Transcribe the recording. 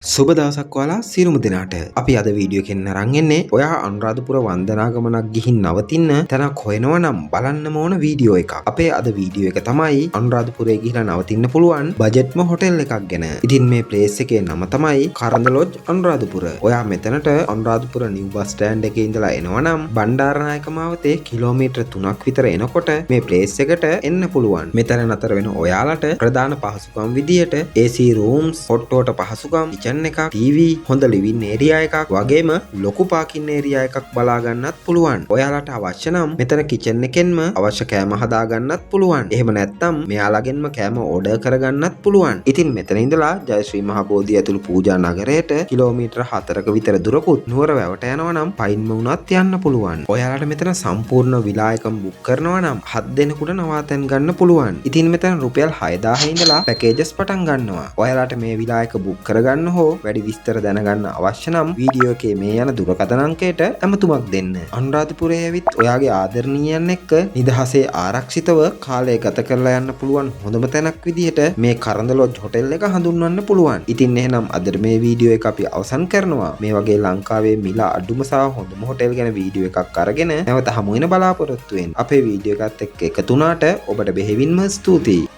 සුබ දවසක් ඔයාලා සියලුම දෙනාට. අපි අද වීඩියෝ එකෙන් අරන් එන්නේ ඔයා අනුරාධපුර වන්දනාගමනක් ගිහින් නවතින්න තැනක් හොයනවා නම් බලන්නම ඕන වීඩියෝ එකක්. අපේ අද වීඩියෝ එක තමයි අනුරාධපුරේ ගිහිලා නවතින්න පුළුවන් බජට්ම හොටෙල් එකක් ගැන. ඉතින් මේ ප්ලේස් එකේ නම තමයි කරඳ ලොජ් අනුරාධපුර. ඔයා මෙතනට අනුරාධපුර නිව් බස් ස්ටෑන්ඩ් එකේ ඉඳලා එනවා නම් බණ්ඩාරනායක මාවතේ කිලෝමීටර් 3ක් විතර එනකොට මේ ප්ලේස් එකට එන්න පුළුවන්. මෙතන නතර වෙන ඔයාලට ප්‍රධාන පහසුකම් විදියට AC rooms, hot water පහසුකම්, එකක් TV හොඳ ලිවින් ඒරියා එකක් වගේම ලොකු පාකින් ඒරියා එකක් බලා ගන්නත් පුළුවන්. ඔයාලට අවශ්‍ය නම් මෙතන කිචන් එකෙන්ම අවශ්‍ය කෑම හදා ගන්නත් පුළුවන්. එහෙම නැත්නම් මෙයාලගෙන්ම කෑම ඕඩර් කරගන්නත් පුළුවන්. ඉතින් මෙතන ඉඳලා ජයශ්‍රී මහ බෝධිය ඇතුළු පූජා නගරයට කිලෝමීටර් 4ක විතර දුරකුත් නුවර වැවට යනවා නම් පයින්ම වුණත් යන්න පුළුවන්. ඔයාලට මෙතන සම්පූර්ණ විලා එකම බුක් කරනවා නම් 7 දෙනෙකුට නවාතැන් ගන්න පුළුවන්. ඉතින් මෙතන රුපියල් 6000 ඉඳලා පැකේජස් පටන් ගන්නවා. ඔයාලට මේ විලා එක බුක් කරගන්න වැඩි විස්තර දැනගන්න අවශ්‍ය නම් වීඩියෝ එකේ මේ යන දුරකථන අංකයට ඇමතුමක් දෙන්න. අනුරාධපුරයේ ඇවිත් ඔයාගේ ආදරණීයයන් එක්ක නිදහසේ ආරක්ෂිතව කාලය ගත කරලා යන්න පුළුවන් හොඳම තැනක් විදිහට මේ කරඳ ලොජ් හොටෙල් එක හඳුන්වන්න පුළුවන්. ඉතින් එහෙනම් අද මේ වීඩියෝ එක අපි අවසන් කරනවා. මේ වගේ ලංකාවේ මිල අඩුම සහ හොඳම හොටෙල් ගැන වීඩියෝ එකක් අරගෙන නැවත හමු වෙන බලාපොරොත්තු වෙන්න. අපේ වීඩියෝ එකත් එක්ක එකතු වුණාට ඔබට බෙහෙවින්ම ස්තුතියි.